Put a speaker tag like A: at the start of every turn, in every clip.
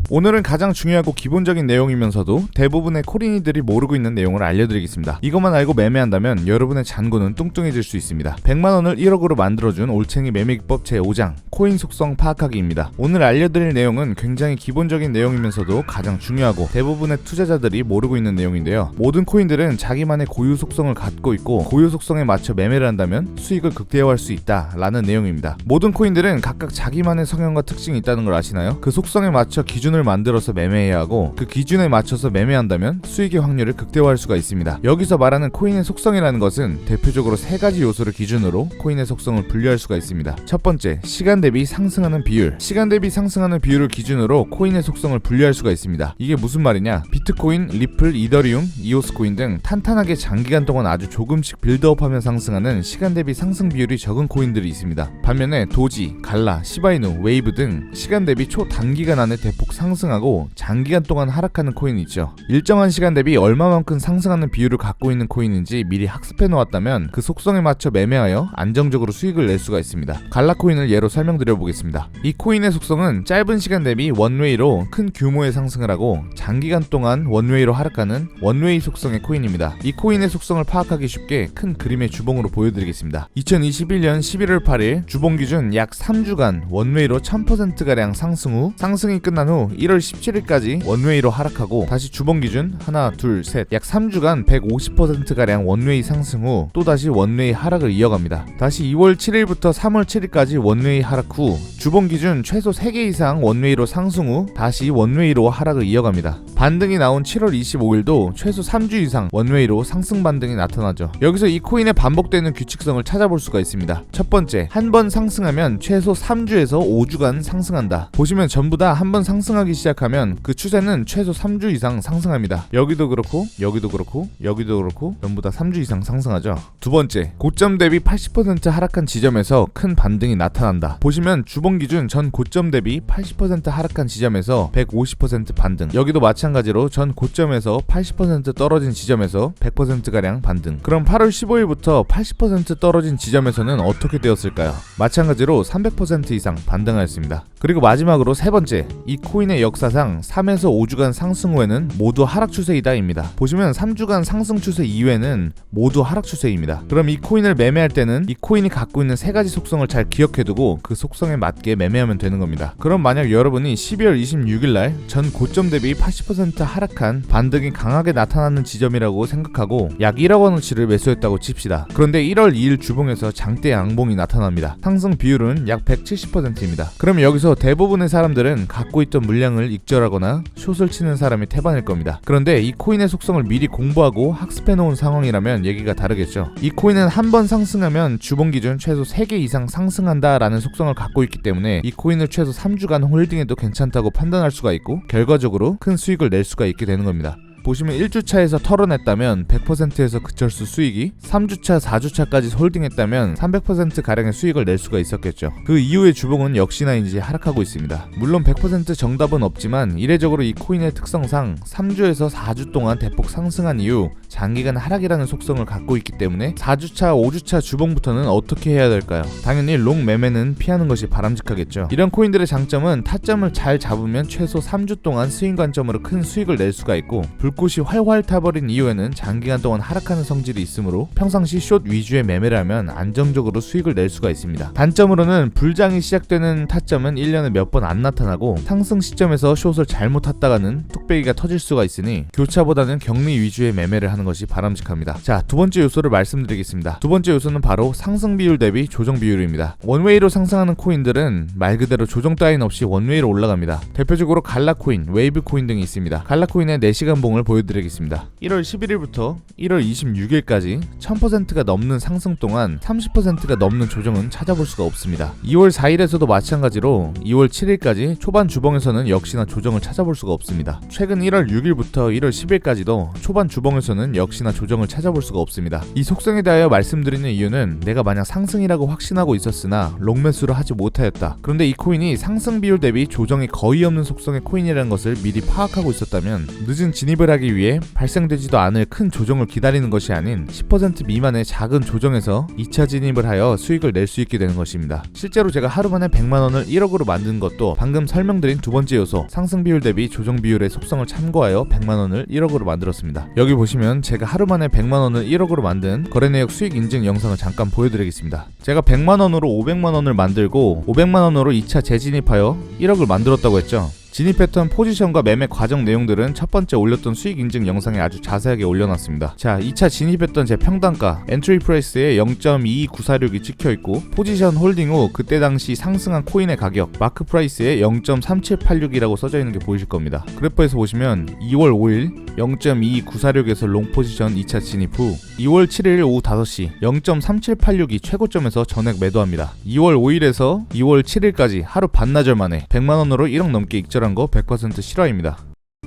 A: 오늘은 가장 중요하고 기본적인 내용이면서도 대부분의 코린이들이 모르고 있는 내용을 알려드리겠습니다. 이것만 알고 매매한다면 여러분의 잔고는 뚱뚱해질 수 있습니다. 100만원을 1억으로 만들어준 올챙이 매매기법 제5장 코인 속성 파악하기입니다. 오늘 알려드릴 내용은 굉장히 기본적인 내용이면서도 가장 중요하고 대부분의 투자자들이 모르고 있는 내용인데요. 모든 코인들은 자기만의 고유 속성을 갖고 있고 고유 속성에 맞춰 매매를 한다면 수익을 극대화할 수 있다 라는 내용입니다. 모든 코인들은 각각 자기만의 성향과 특징이 있다는 걸 아시나요? 그 속성에 맞춰 기준을 만들어서 매매해야 하고 그 기준에 맞춰서 매매한다면 수익의 확률을 극대화할 수가 있습니다. 여기서 말하는 코인의 속성이라는 것은 대표적으로 세 가지 요소를 기준으로 코인의 속성을 분류할 수가 있습니다. 첫 번째, 시간 대비 상승하는 비율. 시간 대비 상승하는 비율을 기준으로 코인의 속성을 분류할 수가 있습니다. 이게 무슨 말이냐? 비트코인, 리플, 이더리움, 이오스 코인 등 탄탄하게 장기간 동안 아주 조금씩 빌드업하며 상승하는 시간 대비 상승 비율이 적은 코인들이 있습니다. 반면에 도지, 갈라, 시바이누, 웨이브 등 시간 대비 초단기간 안에 대폭 상승하고 장기간 동안 하락하는 코인이 있죠. 일정한 시간 대비 얼마만큼 상승하는 비율을 갖고 있는 코인인지 미리 학습해 놓았다면 그 속성에 맞춰 매매하여 안정적으로 수익을 낼 수가 있습니다. 갈라 코인을 예로 설명드려 보겠습니다. 이 코인의 속성은 짧은 시간 대비 원웨이로 큰 규모의 상승을 하고 장기간 동안 원웨이로 하락하는 원웨이 속성의 코인입니다. 이 코인의 속성을 파악하기 쉽게 큰 그림의 주봉으로 보여드리겠습니다. 2021년 11월 8일 주봉 기준 약 3주간 원웨이로 1000%가량 상승 후 상승이 끝난 후 1월 17일까지 원웨이로 하락하고 다시 주봉 기준 하나, 둘, 셋 약 3주간 150%가량 원웨이 상승 후 또다시 원웨이 하락을 이어갑니다. 다시 2월 7일부터 3월 7일까지 원웨이 하락 후 주봉 기준 최소 3개 이상 원웨이로 상승 후 다시 원웨이로 하락을 이어갑니다. 반등이 나온 7월 25일도 최소 3주 이상 원웨이로 상승 반등이 나타나죠. 여기서 이 코인의 반복되는 규칙성을 찾아볼 수가 있습니다. 첫 번째, 한 번 상승하면 최소 3주에서 5주간 상승한다. 보시면 전부 다 한 번 상승하기 시작하면 그 추세는 최소 3주 이상 상승합니다. 여기도 그렇고 여기도 그렇고 여기도 그렇고 전부 다 3주 이상 상승하죠. 두 번째, 고점 대비 80% 하락한 지점에서 큰 반등이 나타난다. 보시면 주봉 기준 전 고점 대비 80% 하락한 지점에서 150% 반등. 여기도 마찬가지로 전 고점에서 80% 떨어진 지점에서 100%가량 반등. 그럼 8월 15일부터 80% 떨어진 지점에서는 어떻게 되었을까요? 마찬가지로 300% 이상 반등하였습니다. 그리고 마지막으로 세 번째, 이 코인의 역사상 3에서 5주간 상승 후에는 모두 하락 추세이다 입니다. 보시면 3주간 상승 추세 이후에는 모두 하락 추세입니다. 그럼 이 코인을 매매할 때는 이 코인이 갖고 있는 세 가지 속성을 잘 기억해두고 그 속성에 맞게 매매하면 되는 겁니다. 그럼 만약 여러분이 12월 26일날 전 고점 대비 80% 하락한 반등이 강하게 나타나는 지점이라고 생각하고 약 1억 원어치를 매수했다고 칩시다. 그런데 1월 2일 주봉에서 장대 양봉이 나타납니다. 상승 비율은 약 170%입니다. 그럼 여기서 대부분의 사람들은 갖고 있던 물량을 익절하거나 숏을 치는 사람이 태반일 겁니다. 그런데 이 코인의 속성을 미리 공부하고 학습해 놓은 상황이라면 얘기가 다르겠죠. 이 코인은 한 번 상승하면 주봉 기준 최소 3개 이상 상승한다 라는 속성을 갖고 있기 때문에 이 코인을 최소 3주간 홀딩해도 괜찮다고 판단할 수가 있고 결과적으로 큰 수익을 낼 수가 있게 되는 겁니다. 보시면 1주차에서 털어냈다면 100%에서 그철수 수익이 3주차, 4주차까지 홀딩했다면 300%가량의 수익을 낼 수가 있었겠죠. 그 이후의 주봉은 역시나 이제 하락하고 있습니다. 물론 100% 정답은 없지만 이례적으로 이 코인의 특성상 3주에서 4주 동안 대폭 상승한 이후 장기간 하락이라는 속성을 갖고 있기 때문에 4주차, 5주차 주봉부터는 어떻게 해야 될까요? 당연히 롱 매매는 피하는 것이 바람직하겠죠. 이런 코인들의 장점은 타점을 잘 잡으면 최소 3주 동안 스윙 관점으로 큰 수익을 낼 수가 있고 불꽃이 활활 타버린 이후에는 장기간 동안 하락하는 성질이 있으므로 평상시 숏 위주의 매매를 하면 안정적으로 수익을 낼 수가 있습니다. 단점으로는 불장이 시작되는 타점은 1년에 몇 번 안 나타나고 상승 시점에서 숏을 잘못 탔다가는 뚝배기가 터질 수가 있으니 교차보다는 격리 위주의 매매를 하는 것이 바람직합니다. 자, 두 번째 요소를 말씀드리겠습니다. 두 번째 요소는 바로 상승 비율 대비 조정 비율입니다. 원웨이로 상승하는 코인들은 말 그대로 조정 따윈 없이 원웨이로 올라갑니다. 대표적으로 갈라 코인, 웨이브 코인 등이 있습니다. 갈라 코인의 4시간 봉을 보여드리겠습니다. 1월 11일부터 1월 26일까지 1000%가 넘는 상승 동안 30%가 넘는 조정은 찾아볼 수가 없습니다. 2월 4일에서도 마찬가지로 2월 7일까지 초반 주봉에서는 역시나 조정을 찾아볼 수가 없습니다. 최근 1월 6일부터 1월 10일까지도 초반 주봉에서는 역시나 조정을 찾아볼 수가 없습니다. 이 속성에 대하여 말씀드리는 이유는 내가 만약 상승이라고 확신하고 있었으나 롱매수를 하지 못하였다. 그런데 이 코인이 상승 비율 대비 조정이 거의 없는 속성의 코인이라는 것을 미리 파악하고 있었다면 늦은 진입을 하기 위해 발생되지도 않을 큰 조정을 기다리는 것이 아닌 10% 미만의 작은 조정에서 2차 진입을 하여 수익을 낼 수 있게 되는 것입니다. 실제로 제가 하루 만에 100만원을 1억으로 만든 것도 방금 설명드린 두 번째 요소 상승 비율 대비 조정 비율의 속성을 참고하여 100만원을 1억으로 만들었습니다. 여기 보시면 제가 하루 만에 100만원을 1억으로 만든 거래 내역 수익 인증 영상을 잠깐 보여드리겠습니다. 제가 100만원으로 500만원을 만들고 500만원으로 2차 재진입하여 1억을 만들었다고 했죠. 진입 패턴, 포지션과 매매 과정 내용들은 첫 번째 올렸던 수익 인증 영상에 아주 자세하게 올려놨습니다. 자, 2차 진입했던 제 평단가 엔트리 프라이스에 0.22946이 찍혀있고 포지션 홀딩 후 그때 당시 상승한 코인의 가격 마크 프라이스에 0.3786이라고 써져있는 게 보이실 겁니다. 그래프에서 보시면 2월 5일 0.22946에서 롱 포지션 2차 진입 후 2월 7일 오후 5시 0.3786이 최고점에서 전액 매도합니다. 2월 5일에서 2월 7일까지 하루 반나절 만에 100만원으로 1억 넘게 익절한 거 100% 실화입니다.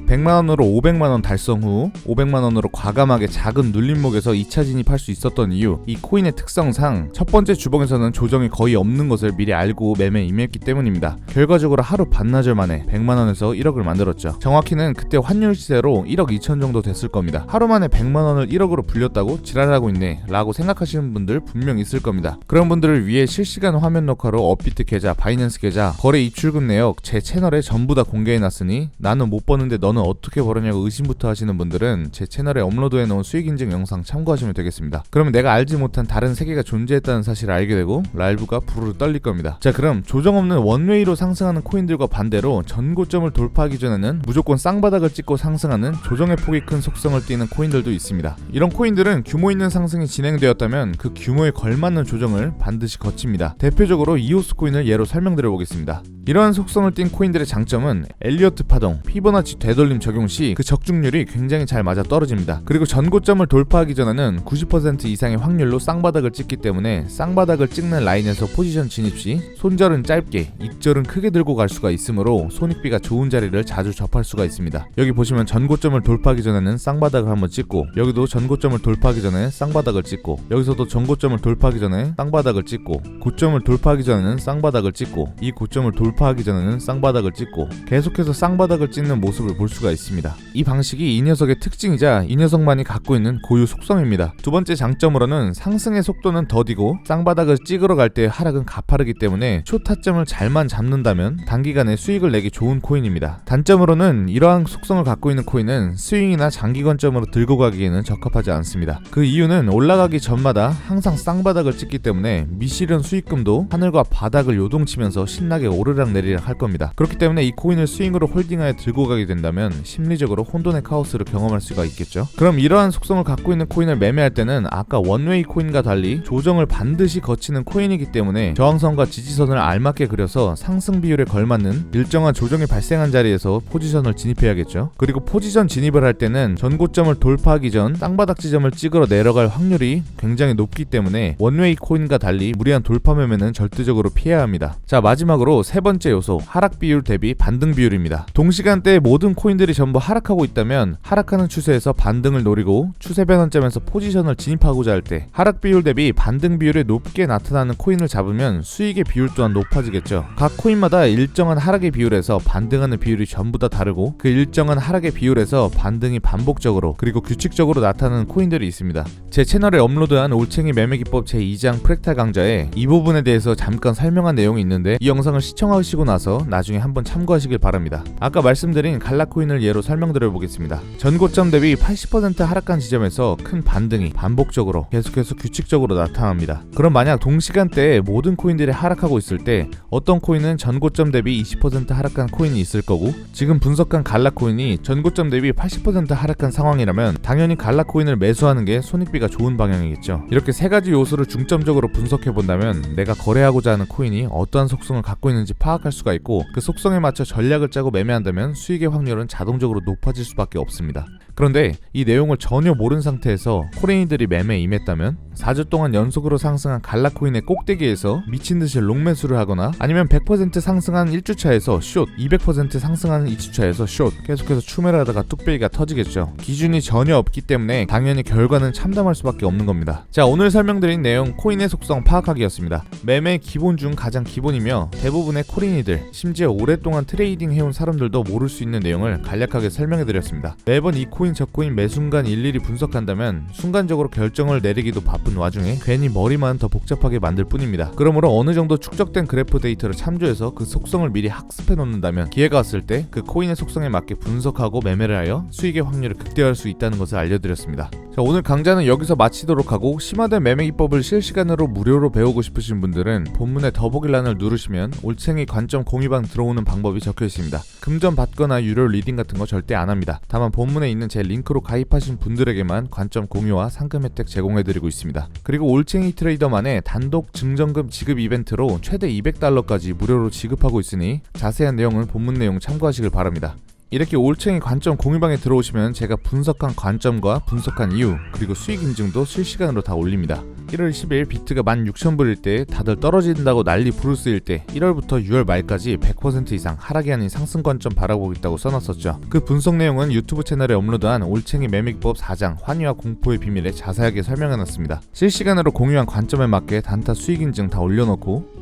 A: 100만원으로 500만원 달성 후 500만원으로 과감하게 작은 눌림목에서 2차 진입할 수 있었던 이유, 이 코인의 특성상 첫 번째 주봉에서는 조정이 거의 없는 것을 미리 알고 매매에 임했기 때문입니다. 결과적으로 하루 반나절 만에 100만원에서 1억을 만들었죠. 정확히는 그때 환율 시세로 1억 2천 정도 됐을 겁니다. 하루 만에 100만원을 1억으로 불렸다고 지랄하고 있네 라고 생각하시는 분들 분명 있을 겁니다. 그런 분들을 위해 실시간 화면 녹화로 업비트 계좌, 바이낸스 계좌, 거래 입출금 내역 제 채널에 전부 다 공개해놨으니 나는 못 버는데 너는 어떻게 벌었냐고 의심부터 하시는 분들은 제 채널에 업로드해놓은 수익 인증 영상 참고하시면 되겠습니다. 그러면 내가 알지 못한 다른 세계가 존재했다는 사실을 알게 되고 랄브가 부르르 떨릴 겁니다. 자, 그럼 조정 없는 원웨이로 상승하는 코인들과 반대로 전고점을 돌파하기 전에는 무조건 쌍바닥을 찍고 상승하는 조정의 폭이 큰 속성을 띠는 코인들도 있습니다. 이런 코인들은 규모 있는 상승이 진행되었다면 그 규모에 걸맞는 조정을 반드시 거칩니다. 대표적으로 이오스 코인을 예로 설명드려 보겠습니다. 이러한 속성을 띈 코인들의 장점은 엘리어트 파동, 피보나치 되돌림 적용 시 그 적중률이 굉장히 잘 맞아 떨어집니다. 그리고 전고점을 돌파하기 전에는 90% 이상의 확률로 쌍바닥을 찍기 때문에 쌍바닥을 찍는 라인에서 포지션 진입 시 손절은 짧게, 익절은 크게 들고 갈 수가 있으므로 손익비가 좋은 자리를 자주 접할 수가 있습니다. 여기 보시면 전고점을 돌파하기 전에는 쌍바닥을 한번 찍고, 여기도 전고점을 돌파하기 전에 쌍바닥을 찍고, 여기서도 전고점을 돌파하기 전에 쌍바닥을 찍고, 고점을 돌파하기 전에는 쌍바닥을 찍고, 이 고점을 돌파하기 전에는 쌍바닥을 찍고, 계속해서 쌍바닥을 찍는 모습을 볼 수가 있습니다. 이 방식이 이 녀석의 특징이자 이 녀석만이 갖고 있는 고유 속성입니다. 두 번째 장점으로는 상승의 속도는 더디고 쌍바닥을 찍으러 갈 때 하락은 가파르기 때문에 초타점을 잘만 잡는다면 단기간에 수익을 내기 좋은 코인입니다. 단점으로는 이러한 속성을 갖고 있는 코인은 스윙이나 장기 관점으로 들고 가기에는 적합하지 않습니다. 그 이유는 올라가기 전마다 항상 쌍바닥을 찍기 때문에 미실현 수익금도 하늘과 바닥을 요동치면서 신나게 오르락 내리락 할 겁니다. 그렇기 때문에 이 코인을 스윙으로 홀딩하여 들고 가게 된다면 심리적으로 혼돈의 카오스를 경험할 수가 있겠죠. 그럼 이러한 속성을 갖고 있는 코인을 매매할 때는 아까 원웨이 코인과 달리 조정을 반드시 거치는 코인이기 때문에 저항선과 지지선을 알맞게 그려서 상승 비율에 걸맞는 일정한 조정이 발생한 자리에서 포지션을 진입해야겠죠. 그리고 포지션 진입을 할 때는 전고점을 돌파하기 전 땅바닥 지점을 찍으러 내려갈 확률이 굉장히 높기 때문에 원웨이 코인과 달리 무리한 돌파 매매는 절대적으로 피해야 합니다. 자, 마지막으로 세 번째 요소, 하락 비율 대비 반등 비율입니다. 동시간대에 모든 코인들이 전부 하락하고 있다면 하락하는 추세에서 반등을 노리고 추세 변환점에서 포지션을 진입하고자 할 때 하락 비율 대비 반등 비율이 높게 나타나는 코인을 잡으면 수익의 비율 또한 높아지겠죠. 각 코인마다 일정한 하락의 비율에서 반등하는 비율이 전부 다 다르고 그 일정한 하락의 비율에서 반등이 반복적으로 그리고 규칙적으로 나타나는 코인들이 있습니다. 제 채널에 업로드한 올챙이 매매기법 제2장 프랙탈 강좌에 이 부분에 대해서 잠깐 설명한 내용이 있는데 이 영상을 시청하시고 나서 나중에 한번 참고하시길 바랍니다. 아까 말씀드린 갈라코인을 예로 설명드려 보겠습니다. 전고점 대비 80% 하락한 지점에서 큰 반등이 반복적으로 계속해서 규칙적으로 나타납니다. 그럼 만약 동시간대에 모든 코인들이 하락하고 있을 때 어떤 코인은 전고점 대비 20% 하락한 코인이 있을 거고 지금 분석한 갈라코인이 전고점 대비 80% 하락한 상황이라면 당연히 갈라코인을 매수하는 게 손익비가 좋은 방향이겠죠. 이렇게 세 가지 요소를 중점적으로 분석해 본다면 내가 거래하고자 하는 코인이 어떠한 속성을 갖고 있는지 파악할 수가 있고 그 속성에 맞춰 전략을 짜고 매매한다면 수익의 확률은 자동적으로 높아질 수밖에 없습니다. 그런데 이 내용을 전혀 모른 상태에서 코레인들이 매매에 임했다면 4주 동안 연속으로 상승한 갈라코인의 꼭대기에서 미친듯이 롱매수를 하거나 아니면 100% 상승한 1주차에서 숏, 200% 상승하는 2주차에서 숏 계속해서 추매를 하다가 뚝배기가 터지겠죠. 기준이 전혀 없기 때문에 당연히 결과는 참담할 수밖에 없는 겁니다. 자, 오늘 설명드린 내용 코인의 속성 파악하기였습니다. 매매의 기본 중 가장 기본이며 대부분의 코레인이들 심지어 오랫동안 트레이딩 해온 사람들도 모를 수 있는 내용을 대해서는 간략하게 설명해드렸습니다. 매번 이 코인 저 코인 매 순간 일일이 분석한다면 순간적으로 결정을 내리기도 바쁜 와중에 괜히 머리만 더 복잡하게 만들 뿐입니다. 그러므로 어느 정도 축적된 그래프 데이터를 참조해서 그 속성을 미리 학습해 놓는다면 기회가 왔을 때 그 코인의 속성에 맞게 분석하고 매매를 하여 수익의 확률을 극대화할 수 있다는 것을 알려드렸습니다. 자, 오늘 강좌는 여기서 마치도록 하고 심화된 매매 기법을 실시간으로 무료로 배우고 싶으신 분들은 본문의 더보기란을 누르시면 올챙이 관점 공유방 들어오는 방법이 적혀 있습니다. 금전 받거나 유료 리딩 같은 거 절대 안 합니다. 다만 본문에 있는 제 링크로 가입하신 분들에게만 관점 공유와 상금 혜택 제공해드리고 있습니다. 그리고 올챙이 트레이더만의 단독 증정금 지급 이벤트로 최대 $200까지 무료로 지급하고 있으니 자세한 내용은 본문 내용 참고하시길 바랍니다. 이렇게 올챙이 관점 공유방에 들어오시면 제가 분석한 관점과 분석한 이유 그리고 수익 인증도 실시간으로 다 올립니다. 1월 10일 비트가 16,000불일 때 다들 떨어진다고 난리 부르스일 때 1월부터 6월 말까지 100% 이상 하락이 아닌 상승 관점 바라보고 있다고 써놨었죠. 그 분석 내용은 유튜브 채널에 업로드한 올챙이 매매기법 4장 환희와 공포의 비밀에 자세하게 설명해놨습니다. 실시간으로 공유한 관점에 맞게 단타 수익 인증 다 올려놓고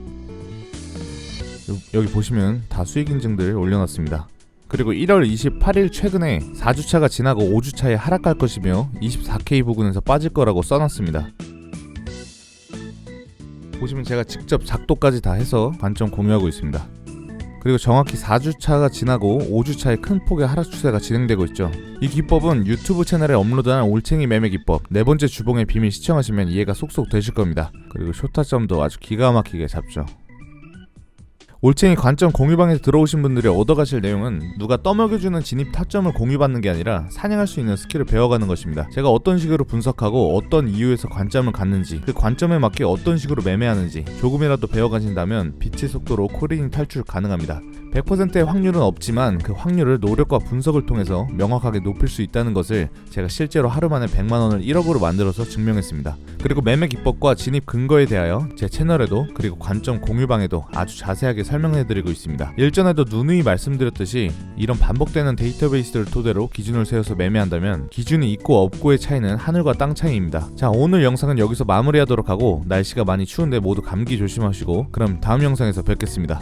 A: 여기 보시면 다 수익 인증들 올려놨습니다. 그리고 1월 28일 최근에 4주차가 지나고 5주차에 하락할 것이며 24K 부근에서 빠질 거라고 써놨습니다. 보시면 제가 직접 작도까지 다 해서 관점 공유하고 있습니다. 그리고 정확히 4주차가 지나고 5주차에 큰 폭의 하락 추세가 진행되고 있죠. 이 기법은 유튜브 채널에 업로드한 올챙이 매매 기법 4번째 주봉의 비밀 시청하시면 이해가 쏙쏙 되실 겁니다. 그리고 쇼타점도 아주 기가 막히게 잡죠. 올챙이 관점 공유방에 들어오신 분들이 얻어가실 내용은 누가 떠먹여주는 진입 타점을 공유받는 게 아니라 사냥할 수 있는 스킬을 배워가는 것입니다. 제가 어떤 식으로 분석하고 어떤 이유에서 관점을 갖는지 그 관점에 맞게 어떤 식으로 매매하는지 조금이라도 배워가신다면 빛의 속도로 코리닝 탈출 가능합니다. 100%의 확률은 없지만 그 확률을 노력과 분석을 통해서 명확하게 높일 수 있다는 것을 제가 실제로 하루 만에 100만원을 1억으로 만들어서 증명했습니다. 그리고 매매 기법과 진입 근거에 대하여 제 채널에도 그리고 관점 공유방에도 아주 자세하게 설명해드리고 있습니다. 일전에도 누누이 말씀드렸듯이 이런 반복되는 데이터베이스를 토대로 기준을 세워서 매매한다면 기준이 있고 없고의 차이는 하늘과 땅 차이입니다. 자, 오늘 영상은 여기서 마무리하도록 하고 날씨가 많이 추운데 모두 감기 조심하시고 그럼 다음 영상에서 뵙겠습니다.